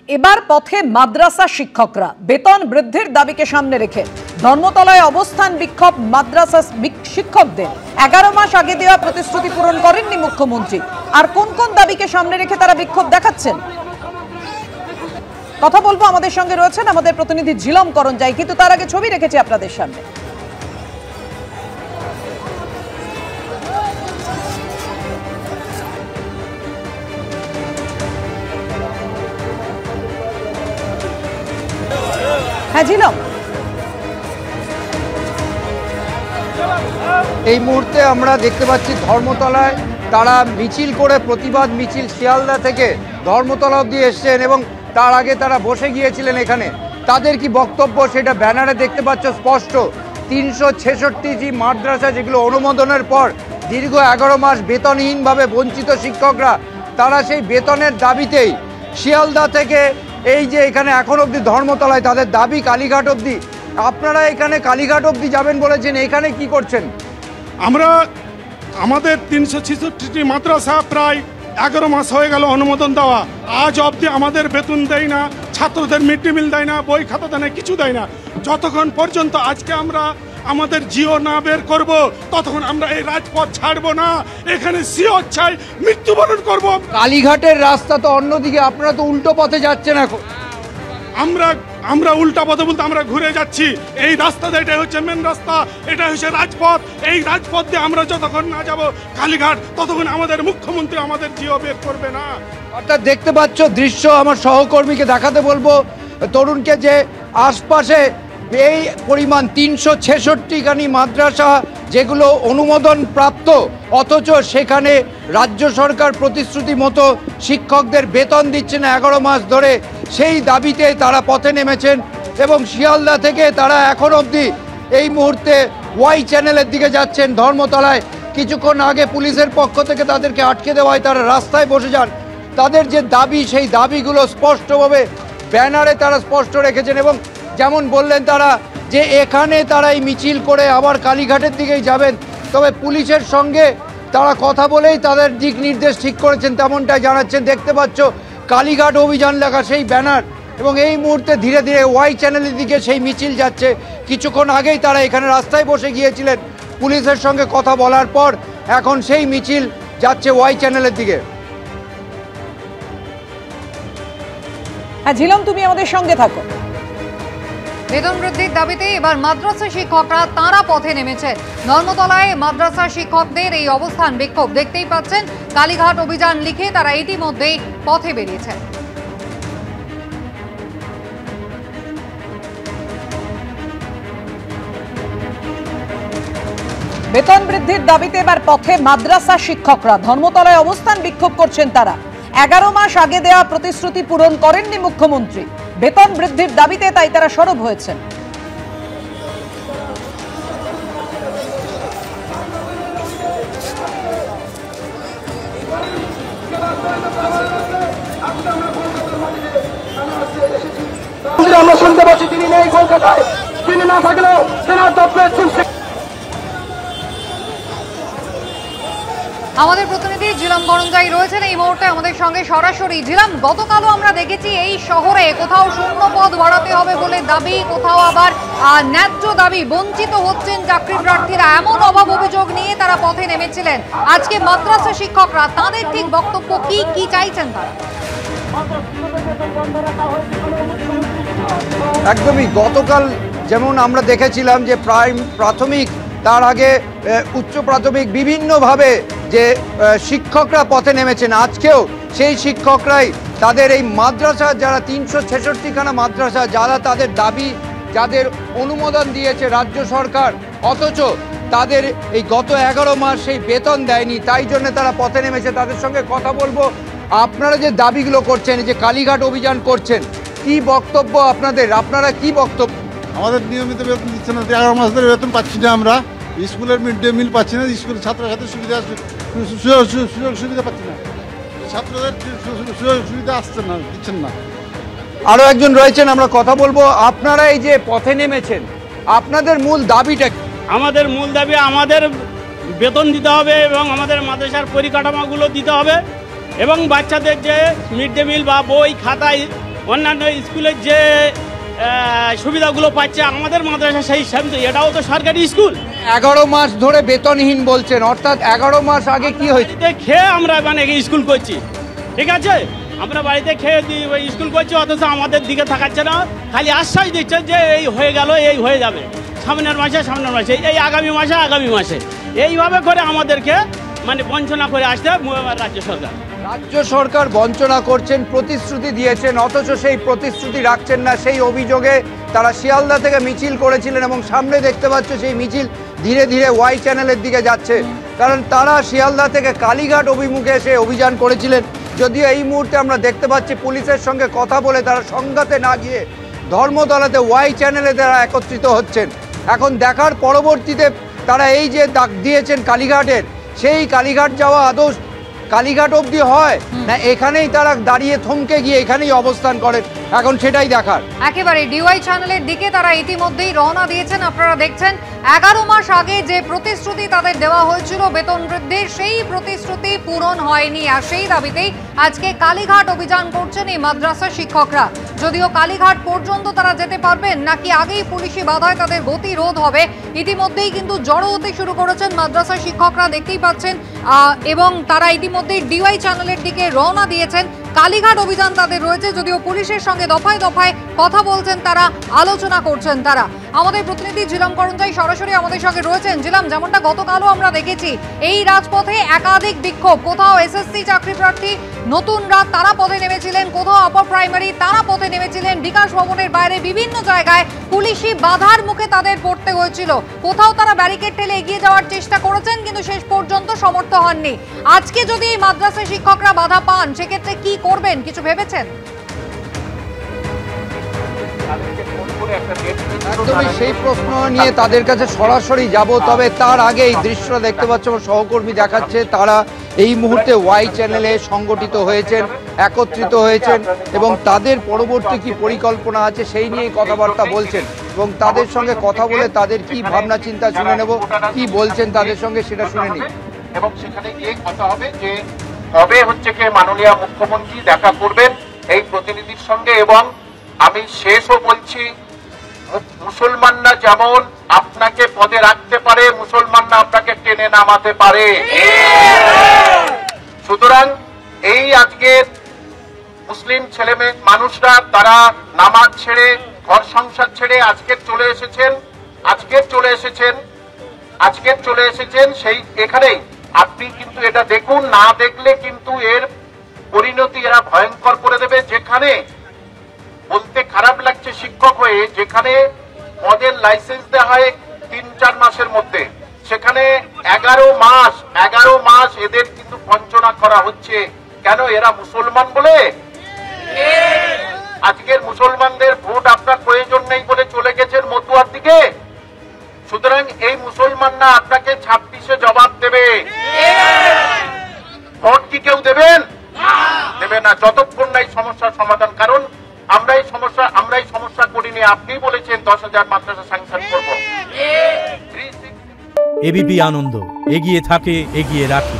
এবার পথে মাদ্রাসা শিক্ষকরা বেতন বৃদ্ধির দাবিকে সামনে রেখে ধর্মতলায় অবস্থান বিক্ষোভ মাদ্রাসা শিক্ষকদের 11 মাস আগে দেওয়া প্রতিশ্রুতি পূরণ করেননি মুখ্যমন্ত্রী। আর কোন কোন দাবিকে সামনে রেখে তারা বিক্ষোভ দেখাচ্ছেন কথা বলবো। আমাদের সঙ্গে রয়েছেন আমাদের প্রতিনিধি ঝিলম করঞ্জাই, কিন্তু তার আগে ছবি রেখেছি আপনাদের সামনে। হ্যাঁ ঝিলম, এই মুহূর্তে আমরা দেখতে পাচ্ছি ধর্মতলায় তারা মিছিল করে প্রতিবাদ মিছিল শিয়ালদা থেকে ধর্মতলা অবধি এসছেন এবং তার আগে তারা বসে গিয়েছিলেন এখানে। তাদের কি বক্তব্য সেটা ব্যানারে দেখতে পাচ্ছ স্পষ্ট। 366টি মাদ্রাসা যেগুলো অনুমোদনের পর দীর্ঘ 11 মাস বেতনহীনভাবে বঞ্চিত শিক্ষকরা, তারা সেই বেতনের দাবিতেই শিয়ালদা থেকে এই যে এখানে এখন অবধি ধর্মতলায় তাদের দাবি কালীঘাট অবধি। আপনারা এখানে কালীঘাট অবধি যাবেন বলেছেন, এখানে কি করছেন? আমরা আমাদের 366টি মাদ্রাসা প্রায় 11 মাস হয়ে গেল অনুমোদন দেওয়া, আজ অবধি আমাদের বেতন দেয় না, ছাত্রদের মিড ডে মিল দেয় না, বই খাতা দেয় না, কিছু দেয় না। যতক্ষণ পর্যন্ত আজকে আমরা আমাদের জিও না বের করব ততক্ষণ আমরা এই রাজপথ ছাড়বো না। এখানে সিও চাই, মৃত্যুবরণ করব। কালীঘাটের রাস্তা তো অন্যদিকে, আপনারা তো উল্টো পথে যাচ্ছেন এখন। আমরা উল্টা পথে বলতে আমরা ঘুরে যাচ্ছি। এই রাস্তাতে এটা হচ্ছে মেন রাস্তা, এটা হচ্ছে রাজপথ। এই রাজপথ দিয়ে আমরা যতক্ষণ না যাব কালীঘাট ততক্ষণ আমাদের মুখ্যমন্ত্রী আমাদের জিও বের করবে না। অর্থাৎ দেখতে পাচ্ছ দৃশ্য, আমার সহকর্মীকে দেখাতে বলবো তরুণকে, যে আশপাশে এই পরিমাণ 366খানি মাদ্রাসা যেগুলো অনুমোদন প্রাপ্ত, অথচ সেখানে রাজ্য সরকার প্রতিশ্রুতি মতো শিক্ষকদের বেতন দিচ্ছে না 11 মাস ধরে। সেই দাবিতে তারা পথে নেমেছেন এবং শিয়ালদা থেকে তারা এখন অবধি এই মুহূর্তে ওয়াই চ্যানেলের দিকে যাচ্ছেন। ধর্মতলায় কিছুক্ষণ আগে পুলিশের পক্ষ থেকে তাদেরকে আটকে দেওয়ায় তারা রাস্তায় বসে যান। তাদের যে দাবি, সেই দাবিগুলো স্পষ্টভাবে ব্যানারে তারা স্পষ্ট রেখেছেন এবং যেমন বললেন তারা যে এখানে তারা এই মিছিল করে আবার কালীঘাটের দিকেই যাবেন। তবে পুলিশের সঙ্গে তারা কথা বলেই তাদের দিক নির্দেশ ঠিক করেছেন, তেমনটাই জানাচ্ছেন। দেখতে পাচ্ছ কালীঘাট অভিযান লেখা সেই ব্যানার এবং এই মুহূর্তে ধীরে ধীরে ওয়াই চ্যানেলের দিকে সেই মিছিল যাচ্ছে। কিছুক্ষণ আগেই তারা এখানে রাস্তায় বসে গিয়েছিলেন, পুলিশের সঙ্গে কথা বলার পর এখন সেই মিছিল যাচ্ছে ওয়াই চ্যানেলের দিকে। হ্যাঁ ঝিলম, তুমি আমাদের সঙ্গে থাকো। বেতন বৃদ্ধির দাবিতে এবার মাদ্রাসা শিক্ষকরা তাঁরা পথে নেমেছেন। ধর্মতলায় মাদ্রাসা শিক্ষকদের এই অবস্থান বিক্ষোভ দেখতেই পাচ্ছেন। কালীঘাট অভিযান লিখে তারা ইতিমধ্যেই পথে বেরিয়েছেন। বেতন বৃদ্ধির দাবিতে এবার পথে মাদ্রাসা শিক্ষকরা। ধর্মতলায় অবস্থান বিক্ষোভ করছেন তারা। 11 মাস আগে দেওয়া প্রতিশ্রুতি পূরণ করেননি মুখ্যমন্ত্রী। বেতন বৃদ্ধির দাবিতে তাই তারা সরব হয়েছেন। আমরা শুনতে পাচ্ছি তিনি নেই কলকাতায়, তিনি না থাকলেও সেনার দপ্তরের আমাদের প্রতিনিধি ঝিলম করঞ্জাই রয়েছেন এই মুহূর্তে আমাদের সঙ্গে সরাসরি। ঝিলম, গতকালও আমরা দেখেছি এই শহরে কোথাও শূন্য পদ বাড়াতে হবে বলে দাবি, কোথাও আবার ন্যায্য দাবি, বঞ্চিত হচ্ছেন চাকরি প্রার্থীরা, এমন অভাব অভিযোগ নিয়ে তারা পথে নেমেছিলেন। আজকে মাদ্রাসা শিক্ষকরা, তাদের ঠিক বক্তব্য কি চাইছেন তারা? একদমই, গতকাল যেমন আমরা দেখেছিলাম যে প্রাথমিক, তার আগে উচ্চ প্রাথমিক, বিভিন্নভাবে যে শিক্ষকরা পথে নেমেছেন, আজকেও সেই শিক্ষকরাই তাদের এই মাদ্রাসা, যারা 366খানা মাদ্রাসা, যারা তাদের দাবি, যাদের অনুমোদন দিয়েছে রাজ্য সরকার, অথচ তাদের এই গত 11 মাস সেই বেতন দেয়নি, তাই জন্য তারা পথে নেমেছে। তাদের সঙ্গে কথা বলবো। আপনারা যে দাবিগুলো করছেন, যে কালীঘাট অভিযান করছেন, কি বক্তব্য আপনাদের? আপনারা কি বক্তব্য? আমাদের নিয়মিত বেতন দিচ্ছে না, 11 মাস ধরে বেতন পাচ্ছি না। আমরা স্কুলের মিড ডে মিল পাচ্ছি না, স্কুলের ছাত্রছাত্রীর সুযোগ সুবিধা পাচ্ছি না, ছাত্রদের সুযোগ সুবিধা আসছে না, দিচ্ছেন না। আরো একজন রয়েছেন, আমরা কথা বলবো। আপনারা এই যে পথে নেমেছেন, আপনাদের মূল দাবিটা? আমাদের মূল দাবি আমাদের বেতন দিতে হবে এবং আমাদের মাদ্রাসার পরিকাঠামোগুলো দিতে হবে এবং বাচ্চাদের যে মিড ডে মিল বা বই খাতায় অন্যান্য স্কুলের যে সুবিধাগুলো পাচ্ছে আমাদের মাদ্রাসা সেই হিসাবে তো এটাও তো সরকারি স্কুল। 11 মাস ধরে বেতনহীন বলছেন, অর্থাৎ 11 মাস আগে কি হয়েছে? বাড়িতে খেয়ে আমরা মানে স্কুল করছি, ঠিক আছে, আমরা বাড়িতে খেয়ে স্কুল করছি, অথচ আমাদের দিকে থাকাচ্ছে না, খালি আশ্বাস দিচ্ছে যে এই হয়ে গেল, এই হয়ে যাবে সামনের মাসে, এই আগামী মাসে এইভাবে করে আমাদেরকে মানে বঞ্চনা করে আসছে রাজ্য সরকার। রাজ্য সরকার বঞ্চনা করছেন, প্রতিশ্রুতি দিয়েছেন, অথচ সেই প্রতিশ্রুতি রাখছেন না। সেই অভিযোগে তারা শিয়ালদা থেকে মিছিল করেছিলেন এবং সামনে দেখতে পাচ্ছ সেই মিছিল ধীরে ধীরে ওয়াই চ্যানেলের দিকে যাচ্ছে, কারণ তারা শিয়ালদা থেকে কালীঘাট অভিমুখে এসে অভিযান করেছিলেন। যদিও এই মুহূর্তে আমরা দেখতে পাচ্ছি পুলিশের সঙ্গে কথা বলে তারা সংঘাতে না গিয়ে ধর্মতলাতে ওয়াই চ্যানেলে তারা একত্রিত হচ্ছেন। এখন দেখার পরবর্তীতে তারা এই যে ডাক দিয়েছেন কালীঘাটের, সেই কালীঘাট যাওয়া আদৌ কালীঘাট অবধি হয় না এখানেই তারা দাঁড়িয়ে থমকে গিয়ে এখানেই অবস্থান করেন, এখন সেটাই দেখার। একেবারে ডিওয়াই চ্যানেলের দিকে তারা ইতিমধ্যেই রওনা দিয়েছেন। আপনারা দেখছেন 11 মাস আগে যে প্রতিশ্রুতি তাদের দেওয়া হয়েছিল বেতন বৃদ্ধির, সেই প্রতিশ্রুতি পূরণ হয়নি, আর সেই দাবিতেই আজকে কালীঘাট অভিযান করছেন এই মাদ্রাসা শিক্ষকরা। যদিও কালীঘাট পর্যন্ত তারা যেতে পারবেন নাকি আগেই পুলিশি বাধায় তাদের গতিরোধ হবে, ইতিমধ্যেই কিন্তু জড়ো হতে শুরু করেছেন মাদ্রাসা শিক্ষকরা, দেখতেই পাচ্ছেন, এবং তারা ইতিমধ্যেই ডিওয়াই চ্যানেলের দিকে রওনা দিয়েছেন। কালীঘাট অভিযান তাদের রয়েছে, যদিও পুলিশের সঙ্গে দফায় দফায় কথা বলছেন তারা, আলোচনা করছেন তারা। আমাদের প্রতিনিধি ঝিলাম করঞ্জাই সরাসরি আমাদের সঙ্গে রয়েছেন। ঝিলাম, যেমনটা গতকালও আমরা দেখেছি এই রাজপথে একাধিক বিক্ষোভ, কোথাও এসএসসি চাকরি প্রার্থী নতুনরা তারা পথে নেমেছিলেন, কোথাও আপার প্রাইমারি তারা পথে নেমেছিলেন, বিকাশ ভবনের বাইরে বিভিন্ন জায়গায় পুলিশি বাধার মুখে তাদের পড়তে হয়েছিল। কোথাও তারা ব্যারিকেড ঠেলে এগিয়ে যাওয়ার চেষ্টা করেছেন, কিন্তু শেষ পর্যন্ত সমর্থ হননি। আজকে যদি এই মাদ্রাসা শিক্ষকরা বাধা পান সেক্ষেত্রে কি করবেন, কিছু ভেবেছেন? একদমই সেই প্রশ্ন নিয়ে তাদের কাছে সরাসরি যাব, তবে তার আগে এই দৃশ্যটা দেখতে পাচ্ছ আমার সহকর্মী দেখাচ্ছে, তারা এই মুহূর্তে ওয়াই চ্যানেলে সংগঠিত হয়েছেন, একত্রিত হয়েছেন এবং তাদের পরবর্তী কি পরিকল্পনা আছে সেই নিয়েই কথাবার্তা বলছেন এবং তাদের সঙ্গে কথা বলে তাদের কি ভাবনা চিন্তা শুনে নেব, কি বলছেন তাদের সঙ্গে সেটা শুনে নিই। এবং সেখানে গিয়ে কথা হবে যে কবে হচ্ছে কি মাননীয় মুখ্যমন্ত্রী দেখা করবেন এই প্রতিনিধির সঙ্গে। এবং আমি শেষও বলছি, মুসলমানরা যেমন আপনাকে পদে রাখতে পারে, মুসলমানরা আপনাকে টেনে নামাতে পারে। সুতরাং এই আজকে মুসলিম ছেলে মেয়ে মানুষরা তারা নামাজ ছেড়ে, ঘর সংসার ছেড়ে আজকে চলে এসেছেন সেই এখানেই। আপনি কিন্তু এটা দেখুন, না দেখলে কিন্তু এর পরিণতি এরা ভয়ঙ্কর করে দেবে। যেখানে বলতে খারাপ লাগছে শিক্ষক হয়ে, যেখানে পদের লাইসেন্স দেওয়া হয় 3-4 মাসের মধ্যে, সেখানে 11 মাস এদের কিন্তু বঞ্চনা করা হচ্ছে। কেন? এরা মুসলমান বলে। আজকের মুসলমানদের ভোট আপনার প্রয়োজন নেই বলে চলে গেছেন মতুয়ার দিকে। সুতরাং এই মুসলমানরা আপনাকে 26-এ জবাব দেবে। ভোট কি কেউ দেবেন? দেবে না যতক্ষণ না এই সমস্যার সমাধান। কারণ আমরা এই সমস্যা করিনি, আপনি বলেছেন 10,000 মাদ্রাসা স্যাংশন করব। এবিপি আনন্দ, এগিয়ে থাকে, এগিয়ে রাখে।